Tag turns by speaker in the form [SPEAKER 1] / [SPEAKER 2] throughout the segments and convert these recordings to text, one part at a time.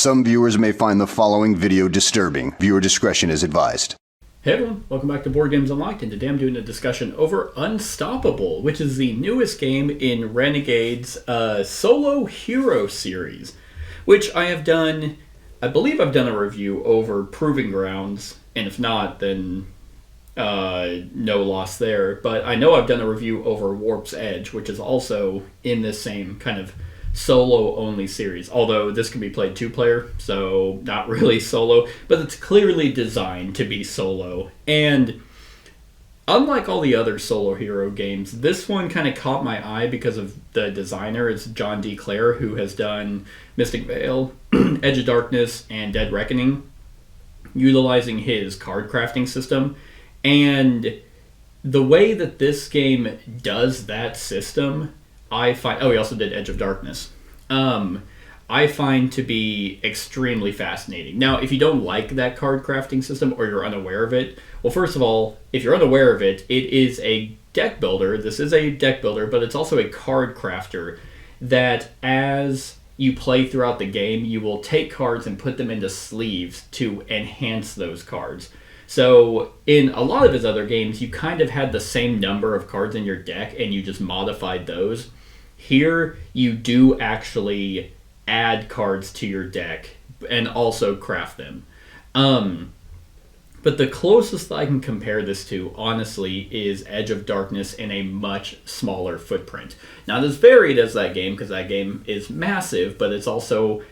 [SPEAKER 1] Some viewers may find the following video disturbing. Viewer discretion is advised.
[SPEAKER 2] Hey everyone, welcome back to Board Games Unlocked, and today I'm doing a discussion over Unstoppable, which is the newest game in Renegade's solo hero series, which I believe I've done a review over Proving Grounds, and if not, then no loss there, but I know I've done a review over Warp's Edge, which is also in this same kind of solo-only series, although this can be played two-player, so not really solo, but it's clearly designed to be solo. And unlike all the other solo hero games, this one kind of caught my eye because of the designer. It's John D. Clare, who has done Mystic Vale, Edge of Darkness, and Dead Reckoning, utilizing his card crafting system. And the way that this game does that system, I find... Oh, he also did Edge of Darkness. I find to be extremely fascinating. Now, if you don't like that card crafting system or you're unaware of it, well, first of all, if you're unaware of it, it is a deck builder. This is a deck builder, but it's also a card crafter that as you play throughout the game, you will take cards and put them into sleeves to enhance those cards. So in a lot of his other games, you kind of had the same number of cards in your deck and you just modified those. Here, you do actually add cards to your deck and also craft them. But the closest I can compare this to, honestly, is Edge of Darkness in a much smaller footprint. Not as varied as that game, because that game is massive, but it's also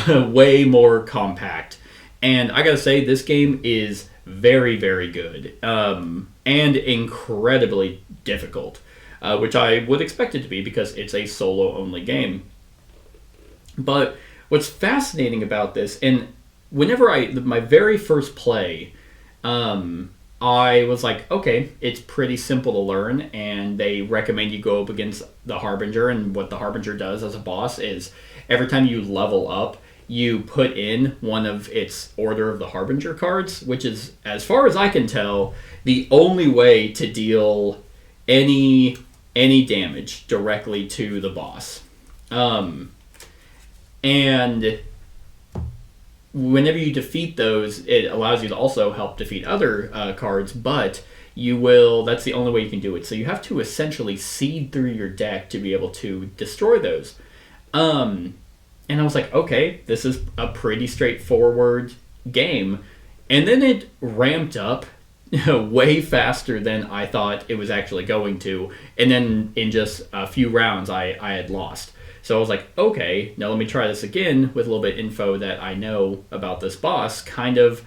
[SPEAKER 2] way more compact. And I gotta say, this game is very, very good, and incredibly difficult. Which I would expect it to be because it's a solo-only game. But what's fascinating about this, and whenever my very first play, I was like, okay, it's pretty simple to learn, and they recommend you go up against the Harbinger, and what the Harbinger does as a boss is every time you level up, you put in one of its Order of the Harbinger cards, which is, as far as I can tell, the only way to deal any damage directly to the boss. And whenever you defeat those, it allows you to also help defeat other cards, but that's the only way you can do it. So you have to essentially seed through your deck to be able to destroy those. And I was like, okay, this is a pretty straightforward game. And then it ramped up way faster than I thought it was actually going to. And then in just a few rounds, I had lost. So I was like, okay, now let me try this again with a little bit of info that I know about this boss. Kind of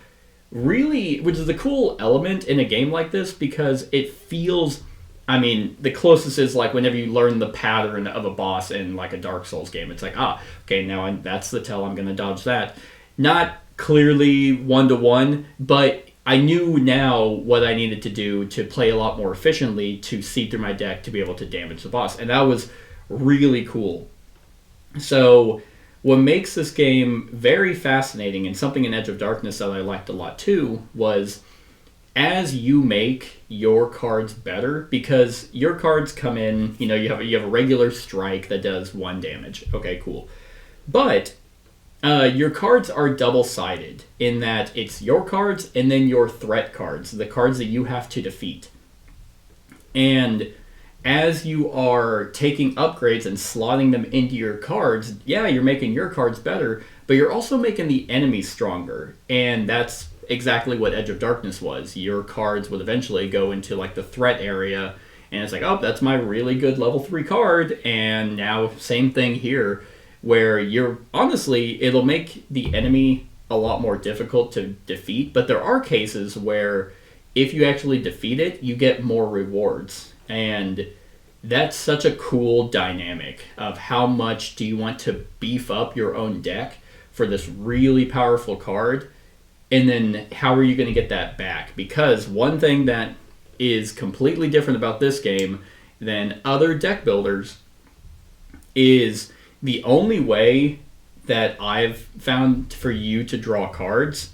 [SPEAKER 2] really, which is a cool element in a game like this because it feels... I mean, the closest is like whenever you learn the pattern of a boss in like a Dark Souls game. It's like, okay, now that's the tell, I'm going to dodge that. Not clearly one-to-one, but I knew now what I needed to do to play a lot more efficiently to see through my deck to be able to damage the boss. And that was really cool. So what makes this game very fascinating, and something in Edge of Darkness that I liked a lot too, was as you make your cards better, because your cards come in, you have a regular strike that does 1 damage. Okay, cool. But your cards are double-sided in that it's your cards and then your threat cards, the cards that you have to defeat. And as you are taking upgrades and slotting them into your cards, yeah, you're making your cards better, but you're also making the enemy stronger. And that's exactly what Edge of Darkness was. Your cards would eventually go into like the threat area, and it's like, oh, that's my really good level 3 card. And now same thing here, where honestly, it'll make the enemy a lot more difficult to defeat, but there are cases where if you actually defeat it, you get more rewards. And that's such a cool dynamic of how much do you want to beef up your own deck for this really powerful card. And then how are you going to get that back? Because one thing that is completely different about this game than other deck builders is the only way that I've found for you to draw cards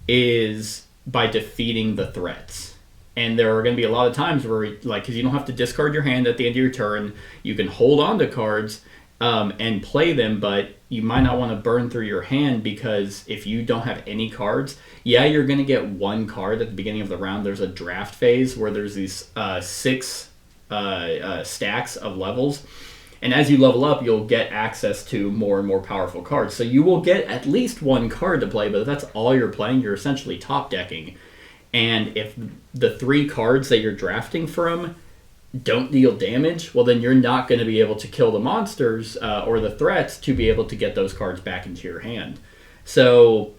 [SPEAKER 2] is by defeating the threats. And there are going to be a lot of times where, like, because you don't have to discard your hand at the end of your turn, you can hold on to cards and play them, but you might not want to burn through your hand, because if you don't have any cards, yeah, you're going to get one card at the beginning of the round. There's a draft phase where there's these 6 stacks of levels. And as you level up, you'll get access to more and more powerful cards. So you will get at least one card to play, but if that's all you're playing, you're essentially top decking. And if the 3 cards that you're drafting from don't deal damage, well, then you're not going to be able to kill the monsters or the threats to be able to get those cards back into your hand. So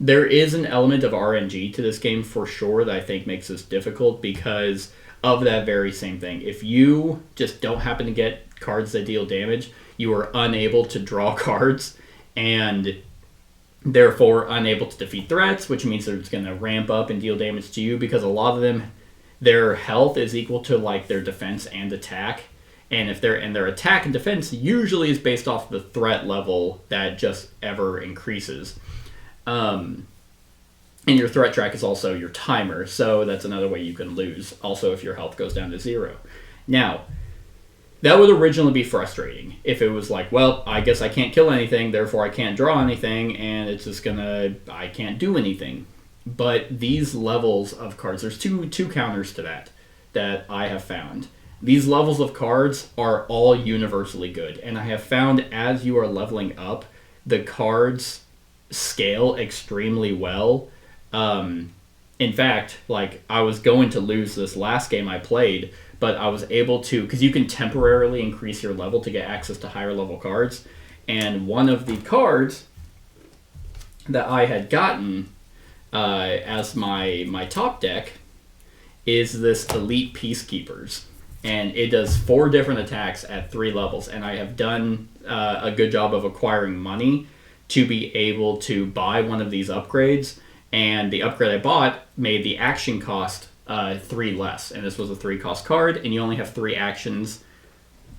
[SPEAKER 2] there is an element of RNG to this game for sure that I think makes this difficult, because of that very same thing. If you just don't happen to get cards that deal damage, you are unable to draw cards, and therefore unable to defeat threats, which means they're just going to ramp up and deal damage to you, because a lot of them, their health is equal to like their defense and attack. And if their attack and defense usually is based off the threat level that just ever increases. And your threat track is also your timer, so that's another way you can lose, also if your health goes down to 0. Now, that would originally be frustrating if it was like, well, I guess I can't kill anything, therefore I can't draw anything, and it's just I can't do anything. But these levels of cards, there's two counters to that I have found. These levels of cards are all universally good, and I have found as you are leveling up, the cards scale extremely well. In fact, like, I was going to lose this last game I played, but I was able to, because you can temporarily increase your level to get access to higher level cards, and one of the cards that I had gotten as my top deck is this Elite Peacekeepers, and it does 4 different attacks at 3 levels, and I have done a good job of acquiring money to be able to buy one of these upgrades. And the upgrade I bought made the action cost 3 less. And this was a 3 cost card, and you only have 3 actions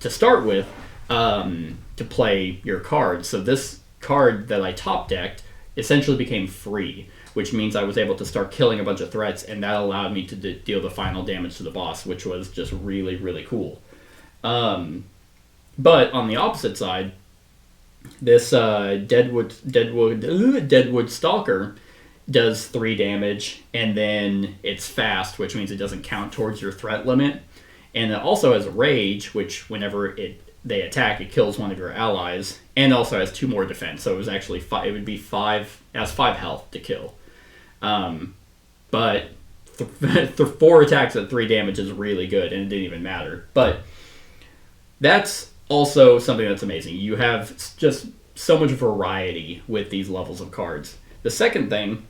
[SPEAKER 2] to start with to play your card. So this card that I top decked essentially became free, which means I was able to start killing a bunch of threats, and that allowed me to deal the final damage to the boss, which was just really, really cool. But on the opposite side, this Deadwood Stalker does 3 damage, and then it's fast, which means it doesn't count towards your threat limit. And it also has Rage, which whenever they attack, it kills one of your allies, and also has 2 more defense. So it was actually it would be 5. It has 5 health to kill. But 4 attacks at 3 damage is really good, and it didn't even matter. But that's also something that's amazing. You have just so much variety with these levels of cards. The second thing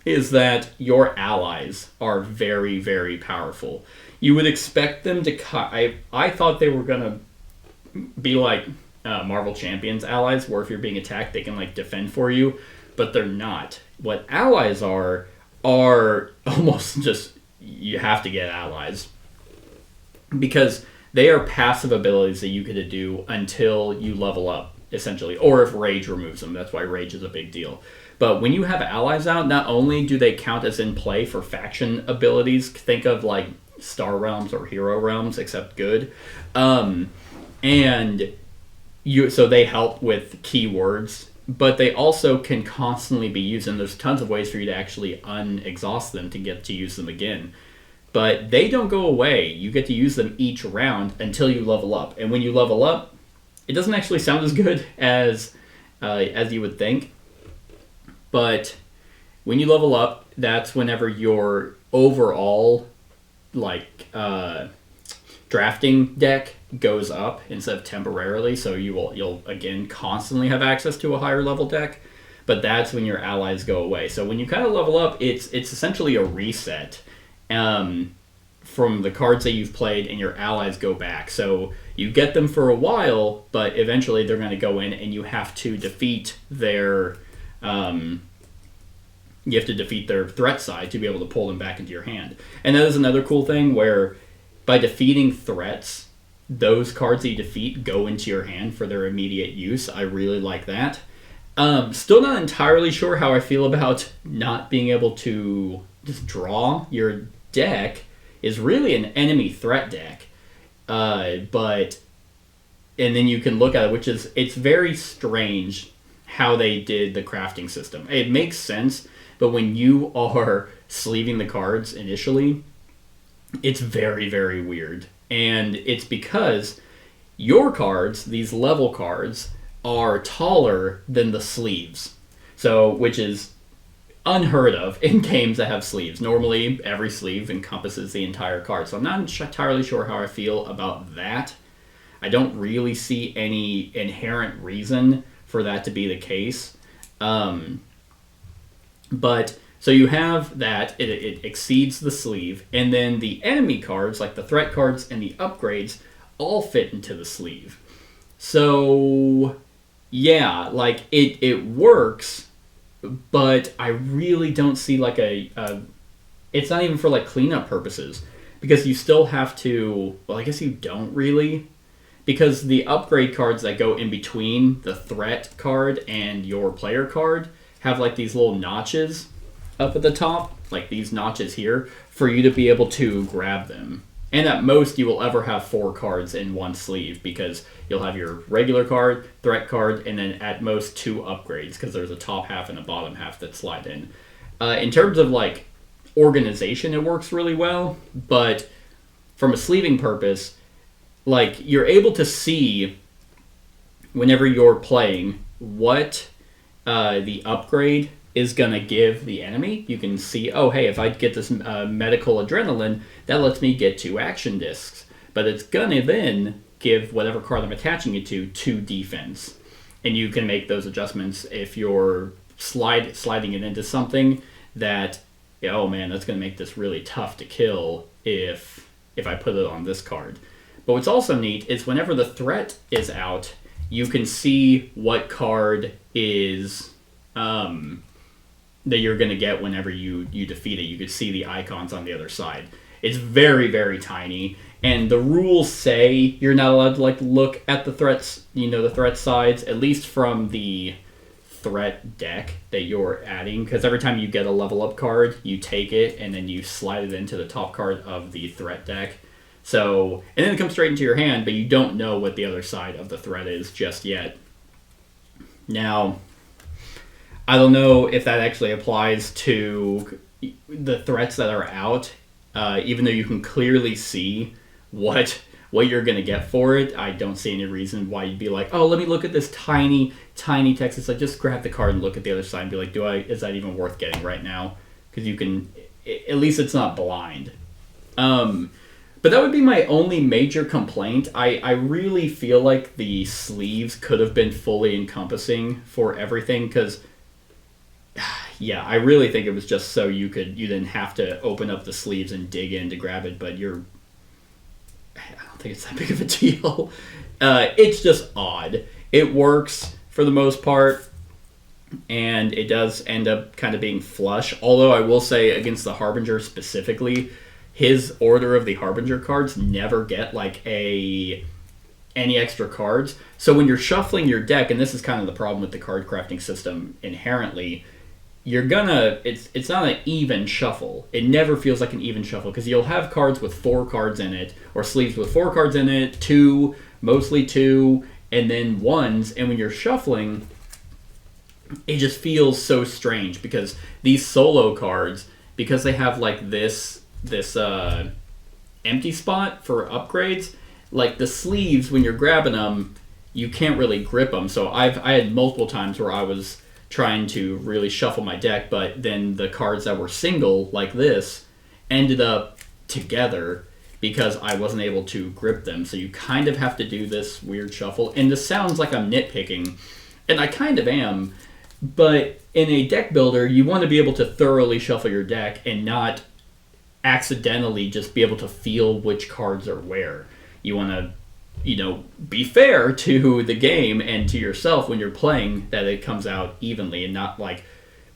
[SPEAKER 2] is that your allies are very, very powerful. You would expect them to I thought they were going to be like Marvel Champions allies, where if you're being attacked, they can like defend for you, but they're not. What allies are almost just, you have to get allies, because they are passive abilities that you get to do until you level up, essentially, or if Rage removes them. That's why Rage is a big deal. But when you have allies out, not only do they count as in play for faction abilities, think of like Star Realms or Hero Realms, except good, so they help with keywords, but they also can constantly be used, and there's tons of ways for you to actually unexhaust them to get to use them again. But they don't go away. You get to use them each round until you level up, and when you level up, it doesn't actually sound as good as you would think. But when you level up, that's whenever your overall drafting deck goes up instead of temporarily. So you'll again constantly have access to a higher level deck. But that's when your allies go away. So when you kind of level up, it's essentially a reset from the cards that you've played, and your allies go back. So you get them for a while, but eventually they're going to go in, and you have to defeat their threat side to be able to pull them back into your hand. And that is another cool thing, where by defeating threats, those cards that you defeat go into your hand for their immediate use. I really like that. Still not entirely sure how I feel about not being able to just draw. Your deck is really an enemy threat deck, but and then you can look at it, which is, it's very strange how they did the crafting system. It makes sense, but when you are sleeving the cards initially, it's very, very weird. And it's because your cards, these level cards, are taller than the sleeves. So, which is unheard of in games that have sleeves. Normally, every sleeve encompasses the entire card. So I'm not entirely sure how I feel about that. I don't really see any inherent reason for that to be the case. But so you have that, it exceeds the sleeve, and then the enemy cards, like the threat cards and the upgrades, all fit into the sleeve. So yeah, like it works, but I really don't see like it's not even for like cleanup purposes, because you still have to, well, I guess you don't really, because the upgrade cards that go in between the threat card and your player card have like these little notches up at the top, like these notches here, for you to be able to grab them. And at most, you will ever have 4 cards in one sleeve, because you'll have your regular card, threat card, and then at most 2 upgrades, because there's a top half and a bottom half that slide in. In terms of like organization, it works really well, but from a sleeving purpose, like you're able to see whenever you're playing what the upgrade is going to give the enemy. You can see, oh, hey, if I get this medical adrenaline, that lets me get 2 action discs. But it's going to then give whatever card I'm attaching it to 2 defense. And you can make those adjustments if you're sliding it into something that, oh man, that's going to make this really tough to kill if I put it on this card. But what's also neat is whenever the threat is out, you can see what card is that you're going to get whenever you defeat it. You can see the icons on the other side. It's very, very tiny, and the rules say you're not allowed to like look at the threats, the threat sides, at least from the threat deck that you're adding, because every time you get a level up card, you take it and then you slide it into the top card of the threat deck. So, and then it comes straight into your hand, but you don't know what the other side of the threat is just yet. Now, I don't know if that actually applies to the threats that are out, even though you can clearly see what you're going to get for it. I don't see any reason why you'd be like, oh, let me look at this tiny, tiny text. It's like, just grab the card and look at the other side and be like, is that even worth getting right now? Because you can, at least it's not blind. But that would be my only major complaint. I really feel like the sleeves could have been fully encompassing for everything, because yeah, I really think it was just so you didn't have to open up the sleeves and dig in to grab it, but I don't think it's that big of a deal. It's just odd. It works for the most part, and it does end up kind of being flush, although I will say against the Harbinger specifically, his Order of the Harbinger cards never get like any extra cards. So when you're shuffling your deck, and this is kind of the problem with the card crafting system inherently, it's not an even shuffle. It never feels like an even shuffle, because you'll have cards with 4 cards in it, or sleeves with 4 cards in it, 2, mostly 2, and then 1s, and when you're shuffling, it just feels so strange, because these solo cards, because they have like this empty spot for upgrades, like the sleeves, when you're grabbing them, you can't really grip them. So I had multiple times where I was trying to really shuffle my deck, but then the cards that were single, like this, ended up together because I wasn't able to grip them. So you kind of have to do this weird shuffle. And this sounds like I'm nitpicking, and I kind of am, but in a deck builder, you want to be able to thoroughly shuffle your deck and not accidentally just be able to feel which cards are where. You want to, be fair to the game and to yourself when you're playing, that it comes out evenly, and not like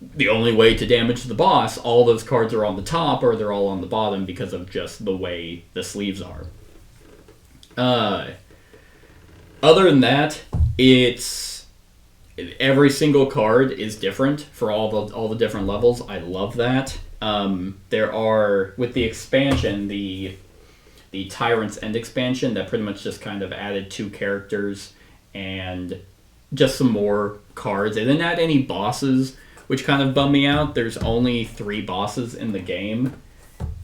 [SPEAKER 2] the only way to damage the boss, all those cards are on the top or they're all on the bottom because of just the way the sleeves are. Other than that, it's every single card is different for all the different levels. I love that. There are, with the expansion, the the Tyrant's End expansion that pretty much just kind of added 2 characters and just some more cards. They didn't add any bosses, which kind of bummed me out. There's only 3 bosses in the game.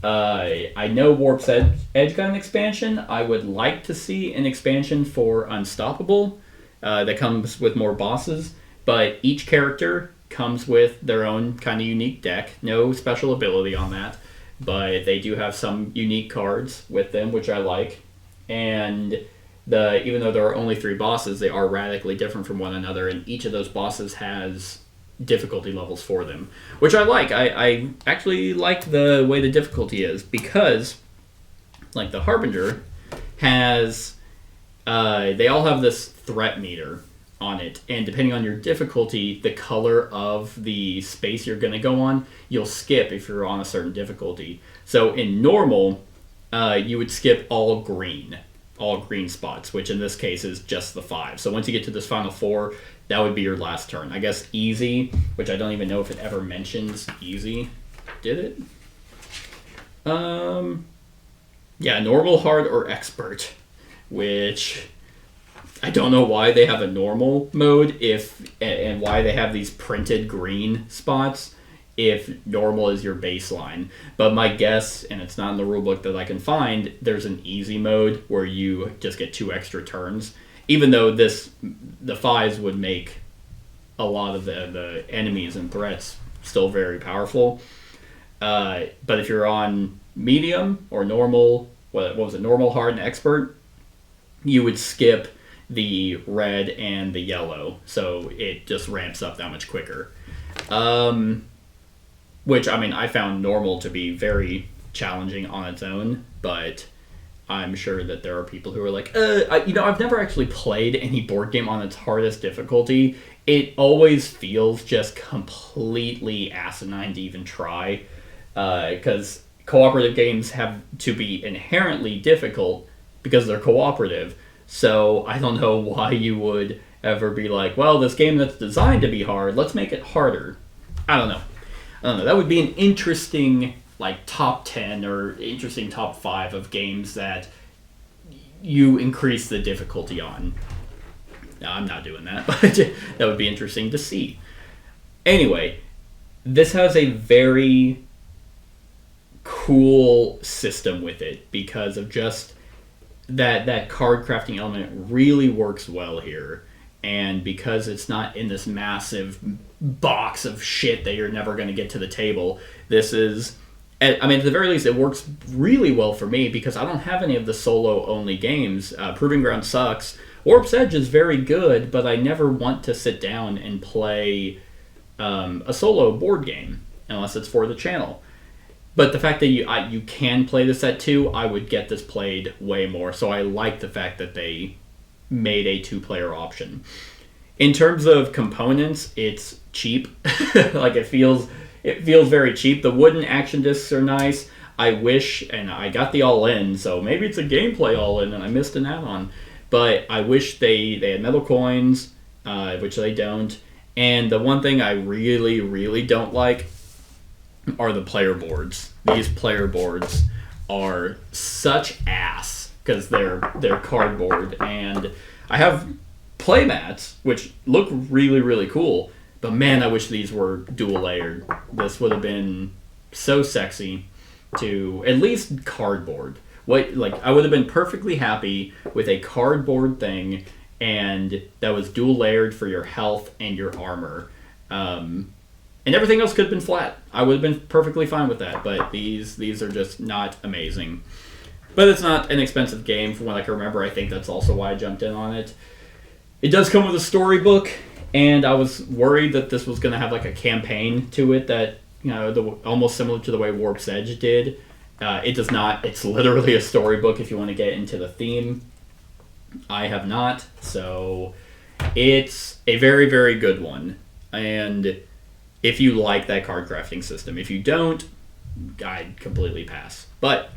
[SPEAKER 2] I know Warp's Edge got an expansion. I would like to see an expansion for Unstoppable that comes with more bosses, but each character comes with their own kind of unique deck. No special ability on that, but they do have some unique cards with them, which I like. And even though there are only 3 bosses, they are radically different from one another, and each of those bosses has difficulty levels for them, which I like. I actually like the way the difficulty is, because like the Harbinger has they all have this threat meter on it, and depending on your difficulty, the color of the space you're going to go on, you'll skip if you're on a certain difficulty. So in normal, you would skip all green spots, which in this case is just the 5. So once you get to this final 4, that would be your last turn. I guess easy, which I don't even know if it ever mentions easy. Did it? Yeah, normal, hard, or expert, which I don't know why they have a normal mode and why they have these printed green spots if normal is your baseline. But my guess, and it's not in the rulebook that I can find, there's an easy mode where you just get 2 extra turns. Even though the 5s would make a lot of the enemies and threats still very powerful. But if you're on medium or normal, what was it, normal, hard, and expert, you would skip the red and the yellow. So it just ramps up that much quicker. Which, I mean, I found normal to be very challenging on its own, but I'm sure that there are people who are like, I've never actually played any board game on its hardest difficulty. It always feels just completely asinine to even try, because cooperative games have to be inherently difficult because they're cooperative. So I don't know why you would ever be like, well, this game that's designed to be hard, let's make it harder. I don't know. That would be an interesting top 10 or interesting top 5 of games that you increase the difficulty on. No, I'm not doing that, but that would be interesting to see. Anyway, this has a very cool system with it because of just that card crafting element really works well here. And because it's not in this massive box of shit that you're never going to get to the table, this is... I mean, at the very least, it works really well for me because I don't have any of the solo-only games. Proving Ground sucks. Warp's Edge is very good, but I never want to sit down and play a solo board game unless it's for the channel. But the fact that you can play this at 2, I would get this played way more. So I like the fact that they made a 2-player option. In terms of components, it's cheap. It feels very cheap. The wooden action discs are nice. I wish, and I got the all-in, so maybe it's a gameplay all-in and I missed an add-on. But I wish they had metal coins, which they don't. And the one thing I really, really don't like are the player boards. These player boards are such ass because they're cardboard. And I have play mats, which look really, really cool. But man, I wish these were dual layered. This would have been so sexy to at least cardboard. I would have been perfectly happy with a cardboard thing and that was dual layered for your health and your armor. And everything else could have been flat. I would have been perfectly fine with that, but these are just not amazing. But it's not an expensive game from what I can remember. I think that's also why I jumped in on it. It does come with a storybook, and I was worried that this was going to have a campaign to it that, almost similar to the way Warp's Edge did. It does not. It's literally a storybook if you want to get into the theme. I have not, so it's a very, very good one. And if you like that card crafting system. If you don't, I'd completely pass. But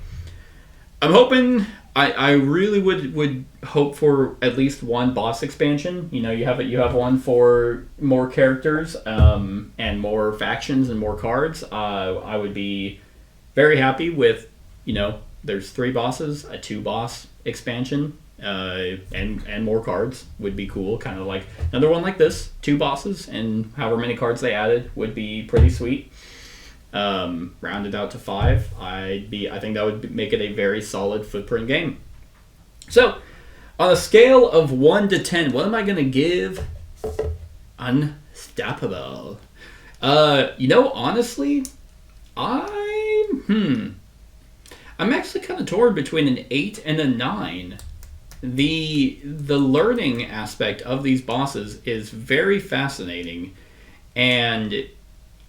[SPEAKER 2] I'm hoping... I really would hope for at least one boss expansion. You have one for more characters and more factions and more cards. I would be very happy with there's 3 bosses, a 2-boss expansion, and more cards would be cool. Kind of like another one like this, 2 bosses and however many cards they added would be pretty sweet. Rounded out to 5, I think that would make it a very solid Footprint game. So, on a scale of 1 to 10, what am I gonna give Unstoppable? Honestly, I'm actually kind of torn between an 8 and a 9. The learning aspect of these bosses is very fascinating, and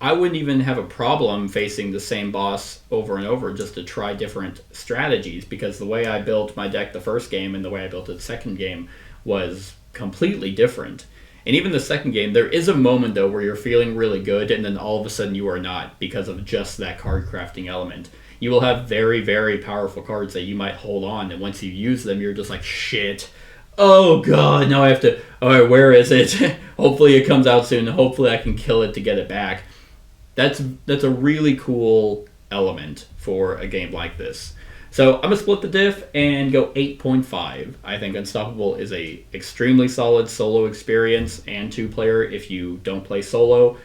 [SPEAKER 2] I wouldn't even have a problem facing the same boss over and over just to try different strategies, because the way I built my deck the first game and the way I built it the second game was completely different. And even the second game, there is a moment though where you're feeling really good and then all of a sudden you are not because of just that card crafting element. You will have very, very powerful cards that you might hold on, and once you use them, you're just like, shit. Oh god, now I have to, alright, where is it? Hopefully it comes out soon. Hopefully I can kill it to get it back. That's a really cool element for a game like this. So I'm going to split the diff and go 8.5. I think Unstoppable is a extremely solid solo experience and 2-player if you don't play solo.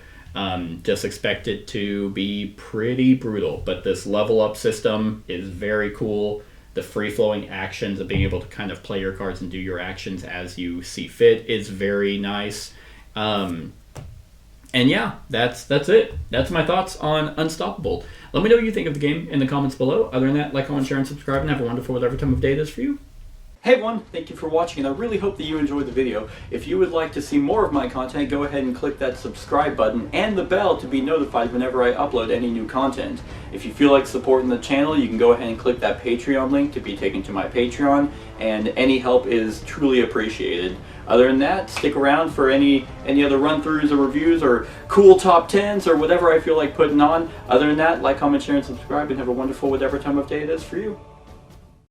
[SPEAKER 2] Just expect it to be pretty brutal, but this level up system is very cool. The free-flowing actions of being able to kind of play your cards and do your actions as you see fit is very nice. And yeah, that's it. That's my thoughts on Unstoppable. Let me know what you think of the game in the comments below. Other than that, like, comment, share, and subscribe, and have a wonderful whatever time of day it is for you. Hey everyone, thank you for watching, and I really hope that you enjoyed the video. If you would like to see more of my content, go ahead and click that subscribe button and the bell to be notified whenever I upload any new content. If you feel like supporting the channel, you can go ahead and click that Patreon link to be taken to my Patreon, and any help is truly appreciated. Other than that, stick around for any other run-throughs or reviews or cool top 10s or whatever I feel like putting on. Other than that, like, comment, share, and subscribe, and have a wonderful whatever time of day it is for you.